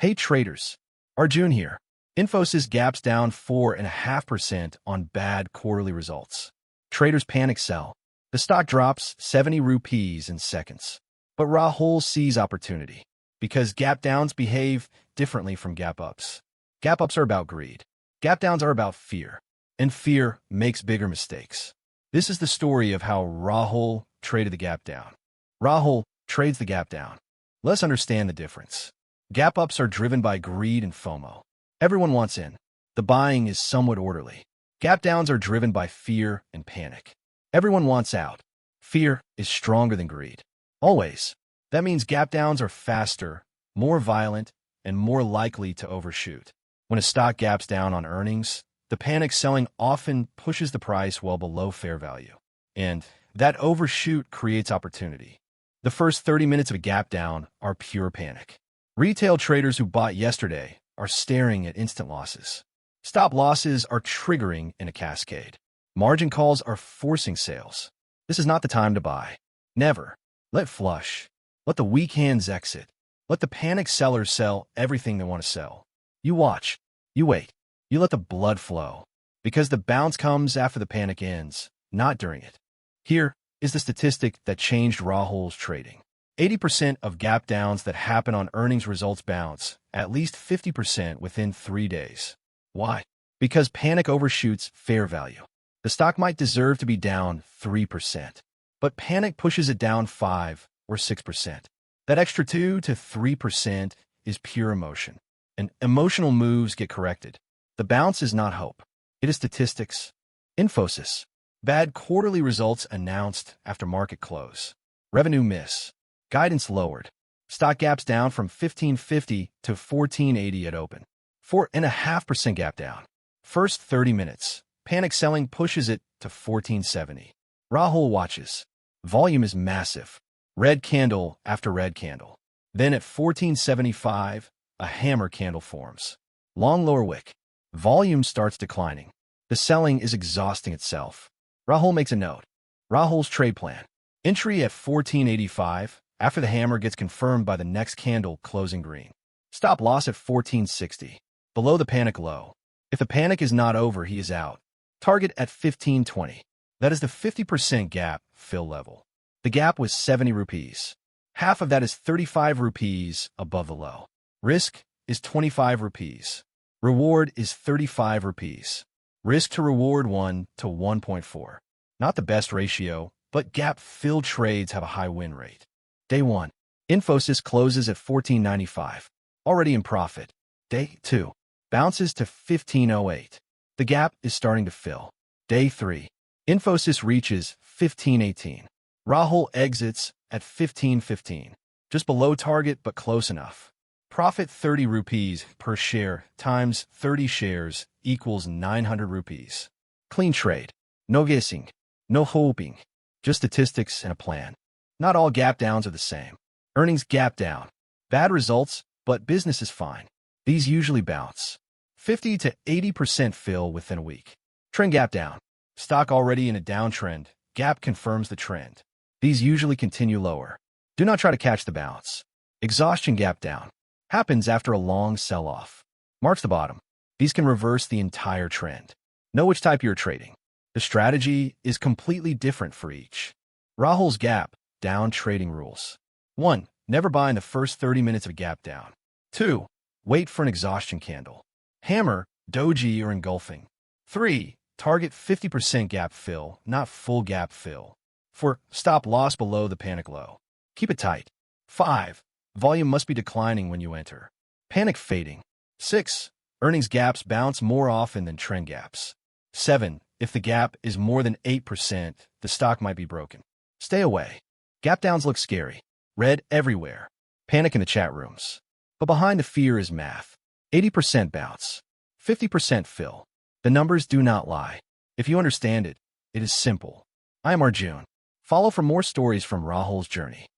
Hey traders, Arjun here. Infosys gaps down 4.5% on bad quarterly results. Traders panic sell. The stock drops 70 rupees in seconds. But Rahul sees opportunity because gap downs behave differently from gap ups. Gap ups are about greed. Gap downs are about fear. And fear makes bigger mistakes. This is the story of how Rahul traded the gap down. Rahul trades the gap down. Let's understand the difference. Gap ups are driven by greed and FOMO. Everyone wants in. The buying is somewhat orderly. Gap downs are driven by fear and panic. Everyone wants out. Fear is stronger than greed. Always. That means gap downs are faster, more violent, and more likely to overshoot. When a stock gaps down on earnings, the panic selling often pushes the price well below fair value. And that overshoot creates opportunity. The first 30 minutes of a gap down are pure panic. Retail traders who bought yesterday are staring at instant losses. Stop losses are triggering in a cascade. Margin calls are forcing sales. This is not the time to buy. Never. Let flush. Let the weak hands exit. Let the panic sellers sell everything they want to sell. You watch. You wait. You let the blood flow. Because the bounce comes after the panic ends, not during it. Here is the statistic that changed Rahul's trading. 80% of gap downs that happen on earnings results bounce, at least 50% within 3 days. Why? Because panic overshoots fair value. The stock might deserve to be down 3%, but panic pushes it down 5 or 6%. That extra 2 to 3% is pure emotion, and emotional moves get corrected. The bounce is not hope. It is statistics. Infosys. Bad quarterly results announced after market close. Revenue miss. Guidance lowered. Stock gaps down from 1550 to 1480 at open. 4.5% gap down. First 30 minutes. Panic selling pushes it to 1470. Rahul watches. Volume is massive. Red candle after red candle. Then at 1475, a hammer candle forms. Long lower wick. Volume starts declining. The selling is exhausting itself. Rahul makes a note. Rahul's trade plan. Entry at 1485 after the hammer gets confirmed by the next candle closing green. Stop loss at 1460. Below the panic low. If the panic is not over, he is out. Target at 1520. That is the 50% gap fill level. The gap was 70 rupees. Half of that is 35 rupees above the low. Risk is 25 rupees. Reward is 35 rupees. Risk to reward 1 to 1.4. Not the best ratio, but gap fill trades have a high win rate. Day 1. Infosys closes at 1495. Already in profit. Day 2. Bounces to 1508. The gap is starting to fill. Day 3. Infosys reaches 1518. Rahul exits at 1515. Just below target but close enough. Profit 30 rupees per share times 30 shares equals 900 rupees. Clean trade. No guessing. No hoping. Just statistics and a plan. Not all gap downs are the same. Earnings gap down. Bad results, but business is fine. These usually bounce. 50 to 80% fill within a week. Trend gap down. Stock already in a downtrend. Gap confirms the trend. These usually continue lower. Do not try to catch the bounce. Exhaustion gap down. Happens after a long sell-off. Marks the bottom. These can reverse the entire trend. Know which type you're trading. The strategy is completely different for each. Rahul's gap down trading rules. 1. Never buy in the first 30 minutes of a gap down. 2. Wait for an exhaustion candle. Hammer, doji, or engulfing. 3. Target 50% gap fill, not full gap fill. 4. Stop loss below the panic low. Keep it tight. 5. Volume must be declining when you enter. Panic fading. 6. Earnings gaps bounce more often than trend gaps. 7. If the gap is more than 8%, the stock might be broken. Stay away. Gap downs look scary. Red everywhere. Panic in the chat rooms. But behind the fear is math. 80% bounce. 50% fill. The numbers do not lie. If you understand it, it is simple. I am Arjun. Follow for more stories from Rahul's journey.